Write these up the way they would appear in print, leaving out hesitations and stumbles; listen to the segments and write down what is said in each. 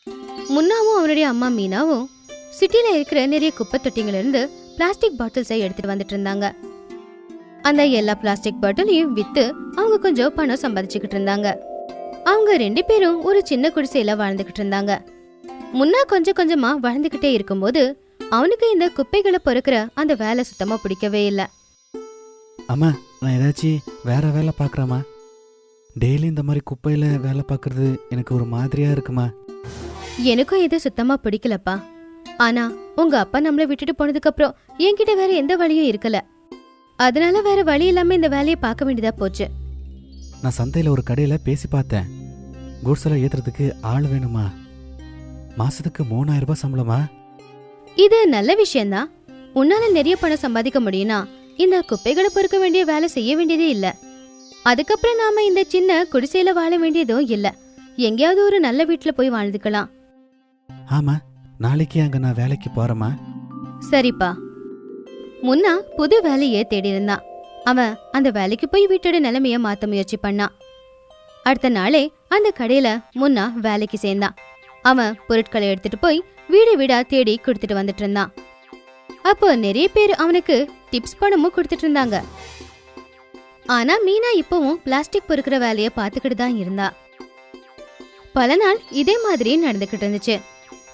முன்னாவும் அவனுடைய அம்மா மீனாவும் சிட்டில இருக்கிற நிறைய குப்பை தொட்டிங்கள இருந்து பிளாஸ்டிக் பாட்டில்ஸை எடுத்துட்டு வந்துட்டு இருந்தாங்க. அந்த எல்லா பிளாஸ்டிக் பாட்டிலையும் வித்து அவங்க கொஞ்சம் பணம் சம்பாதிச்சுக்கிட்டு இருந்தாங்க. அவங்க 2 பேரும் ஒரு சின்ன குடிசையில வாழ்ந்துகிட்டு இருந்தாங்க. முன்னா கொஞ்சம் கொஞ்சமா வளர்ந்துகிட்டே இருக்கும்போது அவனுக்கு இந்த குப்பைகளை பொறுக்கிற அந்த வேலை சுத்தமா பிடிக்கவே இல்லை. அம்மா, நான் ஏதாச்சும் வேற வேலை பார்க்குறேம்மா. டெய்லி இந்த மாதிரி குப்பையில் வேலை பார்க்குறது எனக்கு ஒரு மாதிரியா இருக்குமா. எனக்கும் இது சுத்தமா பிடிக்கலப்பா. ஆனா உங்க அப்பா நம்மள விட்டுட்டு போனதுக்கு அப்புறம் என்கிட்ட வேற எந்த வழியும் இருக்கல. அதனால வேற வழி இல்லாம இந்த வேலையை பார்க்க வேண்டியதா போச்சு. நான் சந்தையில் ஒரு கடையில் பேசி பார்த்தேன். குட்ஸெல்லாம் ஏற்றுறதுக்கு ஆள் வேணுமா. மாசத்துக்கு 3000 ரூபாய் சம்பளமா. இது நல்ல விஷயம்தான். உன்னால நிறைய பணம் சம்பாதிக்க முடியும்னா இந்த குப்பைகளை பொறுக்க வேண்டிய வேலை செய்ய வேண்டியதே இல்ல. அதுக்கப்புறம் நாம இந்த சின்ன குடிசையில வாழ வேண்டியதும் இல்ல. எங்கேயாவது ஒரு நல்ல வீட்டுல போய் வாழ்ந்துக்கலாம். ஆமா, நாளைக்கு அங்க நான் வேலைக்கு போறேம்மா. சரிப்பா. முன்னா புது வேலையே தேடி இருந்தான். அவன் அந்த வேலைக்கு போய் வீட்டோட நிலைமைய மாத்த முயற்சி பண்ணான். அடுத்த நாளே அந்த கடையில முன்னா வேலைக்கு சேர்ந்தான். அவன் பொருட்களை எடுத்துட்டு போய் வீடு வீடா தேடி கொடுத்துட்டு வந்துட்டு இருந்தான். அப்போ நிறைய பேர் அவனுக்கு டிப்ஸ் பணமும் கொடுத்துட்டு இருந்தாங்க. ஆனா மீனா இப்பவும் பிளாஸ்டிக் பொறுக்கிற வேலைய பாத்துக்கிட்டு தான் இருந்தா. பல நாள் இதே மாதிரி நடந்துகிட்டு இருந்துச்சு.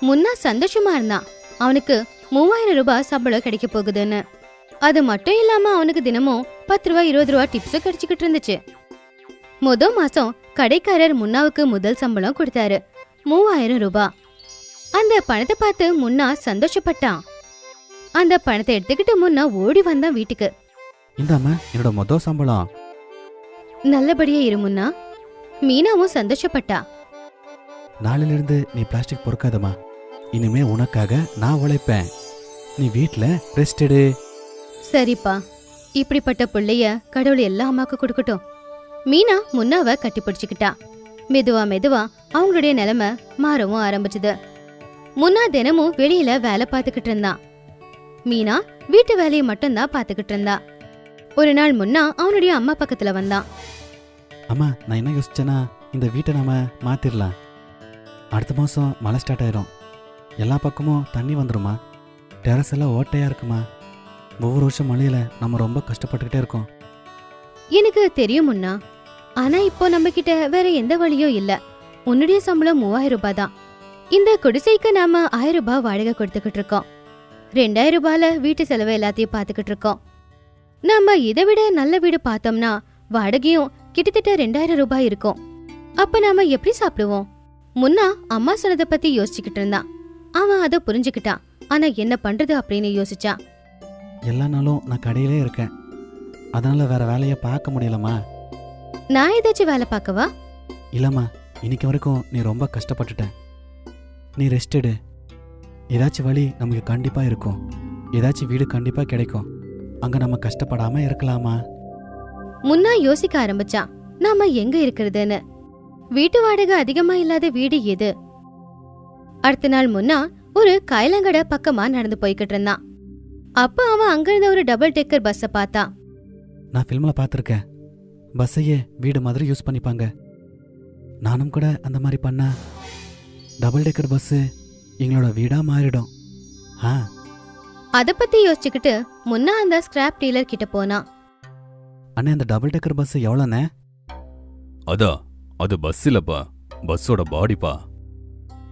முன்னா சந்தோஷமா இருந்தான். அவனுக்கு 3000 ரூபாய் சம்பளம் கிடைக்க போகுதுன்னு. அது மட்டும் இல்லாம அவனுக்கு தினமும் 10 ரூபாய் 20 ரூபாய் டிப்ஸும் கிடைச்சிக்கிட்டு இருந்துச்சு. முதல் மாசம் கடைக்காரர் முன்னாவுக்கு முதல் சம்பளம் கொடுத்தாரு, 3000 ரூபாய். அந்த பணத்தை பார்த்து முன்னா சந்தோஷப்பட்டான். அந்த பணத்தை எடுத்துக்கிட்டு முன்னா ஓடி வந்தான் வீட்டுக்கு. இந்தாம்மா என்னோட முதல் சம்பளம். நல்லபடியா இரு முன்னா. மீனாவும் சந்தோஷப்பட்டா. நாளிலிருந்து நீ பிளாஸ்டிக் பொறுக்காதம்மா. இனிமே உனக்காக நான் உழைப்பேன். நீ வீட்ல ரெஸ்ட் எடு. சரிப்பா. இப்படிப்பட்ட பிள்ளைய கடவுள் எல்லா அம்மாக்கு கொடுக்கட்டும். மீனா முன்னாவ கட்டி பிடிச்சுக்கிட்டா. மெதுவா மெதுவா அவங்களுடைய நிலைமை மாறவும் ஆரம்பிச்சுது. முன்னா தினமும் வெளியில வேலை பார்த்துக்கிட்டு இருந்தான். மீனா வீட்டு வேலையை மட்டும்தான் பார்த்துக்கிட்டு இருந்தா. ஒரு நாள் முன்னா அவனுடைய அம்மா பக்கத்துல வந்தான். அம்மா, நான் என்ன யோசிச்சேன்னா, இந்த வீட்டை நாம மாத்திரலாம். அடுத்த மாசம் மழை ஸ்டார்ட் ஆயிரும். எல்லா பக்கமும் தண்ணி வந்துருமா. டெரஸ் எல்லாம் ஓட்டையா இருக்குமா. ஒவ்வொரு வருஷம் மழையில நம்ம ரொம்ப கஷ்டப்பட்டுக்கிட்டே இருக்கோம். எனக்கு தெரியும் முன்னா. ஆனா இப்போ நம்ம கிட்ட வேற எந்த வழியும் இல்ல. உன்னுடைய சம்பளம் 3000 ரூபாய் தான். இந்த குடிசைக்கு நாம 1000 ரூபாய் வாடகை கொடுத்துக்கிட்டு இருக்கோம். 2000 ரூபாயில வீட்டு செலவு எல்லாத்தையும் பாத்துக்கிட்டு இருக்கோம். நாம இதை விட நல்ல வீடு பார்த்தோம்னா வாடகையும் கிட்டத்தட்ட 2000 ரூபாய் இருக்கும். அப்ப நாம எப்படி சாப்பிடுவோம்? முன்னா அம்மா சொன்னதை பத்தி யோசிச்சுக்கிட்டு இருந்தான். அவன் அதை புரிஞ்சுக்கிட்டான். ஆனா என்ன பண்றது அப்படின்னு யோசிச்சான். எல்லா நாளும் நான் கடையிலே இருக்கேன். அதனால வேற வேலையை பார்க்க முடியலம்மா. நான் ஏதாச்சும் வேலை பார்க்கவா? இல்லம்மா, இன்னைக்கு வரைக்கும் நீ ரொம்ப கஷ்டப்பட்டுட்ட. நீ ரெஸ்ட் எடு. ஏதாச்சும் வழி நமக்கு கண்டிப்பா இருக்கும். ஏதாச்சும் வீடு கண்டிப்பா கிடைக்கும். அங்க நம்ம கஷ்டப்படாம இருக்கலாமா? முன்னா யோசிக்க ஆரம்பிச்சான். நாம எங்க இருக்கிறதுன்னு. வீட்டு வாடகை அதிகமா இல்லாத வீடு எது? அடுத்த நாள் முன்னா ஒரு காயலங்கடை பக்கமா நடந்து போய்கிட்டு இருந்தான். அப்ப அவன் அங்கிருந்த ஒரு டபுள் டெக்கர் பஸ்ஸ பார்த்தான். நான் ஃபில்ம்ல பார்த்துருக்கேன். பஸ்ஸையே வீடு மாதிரி யூஸ் பண்ணிப்பாங்க. நானும் கூட அந்த மாதிரி பண்ணா டபுள் டெக்கர் பஸ் எங்களோட வீடா மாறிடும். அத பத்தி யோசிச்சுக்கிட்டு முன்னா அந்த ஸ்கிராப் டீலர் கிட்ட போனான். அண்ணே, அந்த டபுள் டெக்கர் பஸ் எவ்வளோண்ணே? அது பஸ் இல்லப்பா, பஸ்ஸோட பாடிப்பா.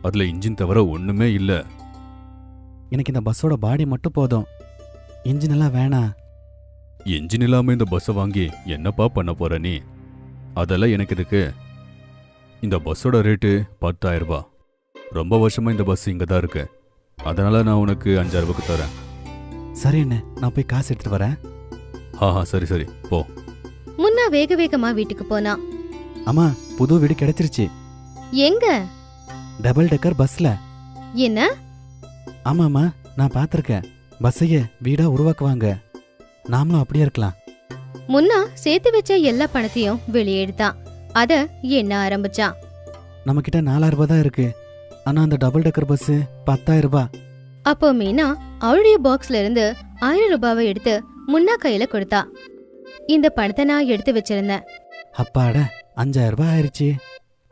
அதுல இன்ஜின் தவிர ஒண்ணுமே இல்ல. எனக்கு இந்த பஸ்ஸோட பாடி மட்டும் போதும். இன்ஜின் எல்லாம் வேணாம். இன்ஜின் இல்லாம இந்த பஸ்ஸை வாங்கி என்னப்பா பண்ண போற நீ? அதெல்லாம் எனக்கு இருக்கு. இந்த பஸ்ஸோட ரேட்டு 10,000 ரூபாய். ரொம்ப வருஷமா இந்த பஸ் இங்க தான் இருக்கு. அதனால நான் உனக்கு 5,000 ரூபாய்க்கு தரேன். சரி அண்ணே, நான் போய் காசு எடுத்துட்டு வரேன். சரி சரி போ. முன்னா வேக வேகமா வீட்டுக்கு போனான். அம்மா, புது வீடு கிடைச்சிருச்சு. எங்க? டபுள் டெக்கர் பஸ்ல. என்ன? ஆமாம்மா, நான் பார்த்துருக்கேன். பஸ்ஸையே வீடா உருவாக்குவாங்க. நாமளும் அப்படியே இருக்கலாம். முன்னா சேர்த்து வச்ச எல்லா பணத்தையும் வெளியே எடுத்தான். அத எண்ண ஆரம்பிச்சான். நம்ம கிட்ட 4,000 ரூபாய் தான் இருக்கு. ஆனா அந்த டபுள் டெக்கர் பஸ் 10,000 ரூபாய். அப்போ மீனா அவளுடைய பாக்ஸ்ல இருந்து 1000 ரூபாவை எடுத்து முன்னா கையில கொடுத்தா. இந்த பணத்தை நான் எடுத்து வச்சிருந்தேன். அப்பாட, 5,000 ரூபாய் ஆயிருச்சு.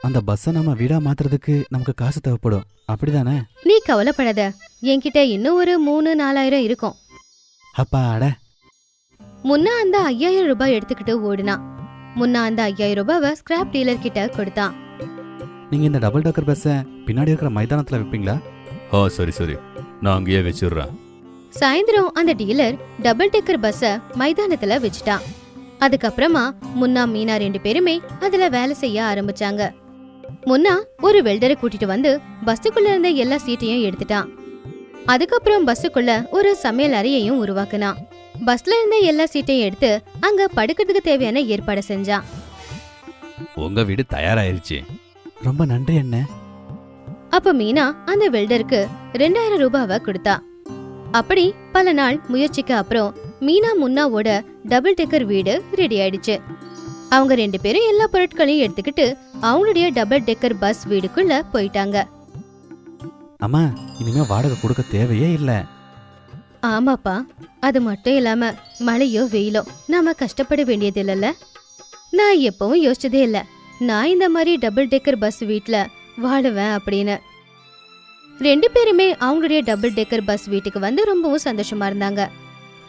அந்த பஸ்ஸை நம்ம வீடா மாத்துறதுக்கு நமக்கு காசு தேவைப்படும் அப்படிதானே? நீ கவலைப்படாத, என்கிட்ட இன்னும் ஒரு 3-4 இருக்கும். அப்பாட. முன்னா அந்த 5000 ரூபாய் எடுத்துக்கிட்டு ஓடினான். முன்னா அந்த 5000 ரூபாவை ஸ்கிராப் டீலர் கிட்ட கொடுத்தான். நீங்க இந்த டபுள் டக்கர் பஸ்ஸை பின்னாடி இருக்கிற மைதானத்துல விப்பீங்களா? சரி சரி, நான் அங்கேயே வச்சிடுறேன். சாயந்தரம் அந்த டீலர் டபுள் டெக்கர் பஸ்ஸ மைதானத்துல வச்சுட்டான். அதுக்கப்புறமா முன்னா மீனா 2 பேருமே அதுல வேலை செய்ய ஆரம்பிச்சாங்க. முன்னா ஒரு வெல்டரை கூட்டிட்டு வந்து பஸ்ஸுக்குள்ள இருந்த எல்லா சீட்டையும் எடுத்துட்டான். அதுக்கப்புறம் பஸ்ஸுக்குள்ள ஒரு சமையல் அறையையும் உருவாக்குனான். பஸ்ல இருந்த எல்லா சீட்டையும் எடுத்து அங்க படுக்கிறதுக்கு தேவையான ஏற்பாடு செஞ்சான். உங்க வீடு தயாராயிருச்சு. ரொம்ப நன்றி அண்ணே. அப்ப மீனா அந்த வெல்டருக்கு 2000 ரூபாவை கொடுத்தா. அப்படி பல நாள் முயற்சிக்கு அப்புறம் மீனா முன்னாவோட டபுள் டெக்கர் வீடு ரெடி ஆயிடுச்சு. அவங்க 2 பேரும் எல்லா பொருட்களையும் எடுத்துக்கிட்டு அவங்களுடைய டபுள் டெக்கர் பஸ் வீடுக்குள்ள போயிட்டாங்க. அம்மா, இனிமே வாடகை கொடுக்க தேவையே இல்ல. ஆமாப்பா, அது மட்டும் இல்லாம மழையோ வெயிலோ நாம கஷ்டப்பட வேண்டியது இல்லல்ல. நான் எப்பவும் யோசிச்சதே இல்ல நான் இந்த மாதிரி டபுள் டெக்கர் பஸ் வீட்ல வாழுவேன் அப்படின்னு. 2 பேருமே அவங்களுடைய டபுள் டெக்கர் பஸ் வீட்டுக்கு வந்து ரொம்பவும் சந்தோஷமா இருந்தாங்க.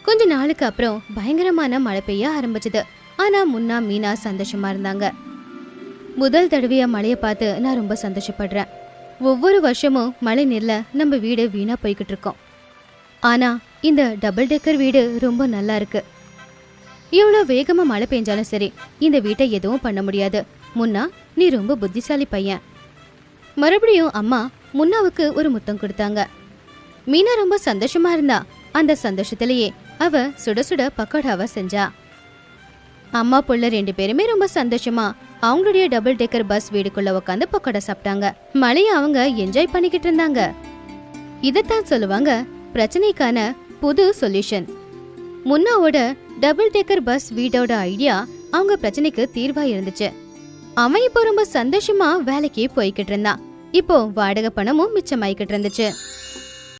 கொஞ்ச நாளுக்கு அப்புறம் பயங்கரமான மழை பெய்ய ஆரம்பிச்சது. ஆனா முன்னா மீனா சந்தோஷமா இருந்தாங்க. முதல் தடவையா மழைய பார்த்து நான் ரொம்ப சந்தோஷப்படுறேன். ஒவ்வொரு வருஷமும் மழை நீர்ல நம்ம வீடு வீணா போய்கிட்டு இருக்கோம். ஆனா இந்த டபுள் டெக்கர் வீடு ரொம்ப நல்லா இருக்கு. இவ்வளவு வேகமா மழை பெஞ்சாலும் சரி, இந்த வீட்டை எதுவும் பண்ண முடியாது. முன்னா, நீ ரொம்ப புத்திசாலி பையன். மறுபடியும் அம்மா முன்னாவுக்கு ஒரு முத்தம் கொடுத்தாங்க. மீனா ரொம்ப சந்தோஷமா இருந்தா. அந்த சந்தோஷத்திலேயே அவ சுட சுட பக்கோடாவை செஞ்சா. அம்மா புள்ள 2 பேருமே ரொம்ப சந்தோஷமா அவங்களுடைய டபுள் டெக்கர் பஸ் வீடுக்குள்ள உட்காந்து பக்கோடா சாப்பிட்டாங்க. மழைய அவங்க என்ஜாய் பண்ணிக்கிட்டு இருந்தாங்க. இதத்தான் சொல்லுவாங்க பிரச்சனைக்கான புது சொல்யூஷன். முன்னாவோட டபுள் டெக்கர் பஸ் வீடோட ஐடியா அவங்க பிரச்சனைக்கு தீர்வா இருந்துச்சு. அவன் இப்போ ரொம்ப சந்தோஷமா வேலைக்கு போய்கிட்டு இருந்தான். இப்போ வாடகை பணமும் மிச்சமாயிக்கிட்டு இருந்துச்சு.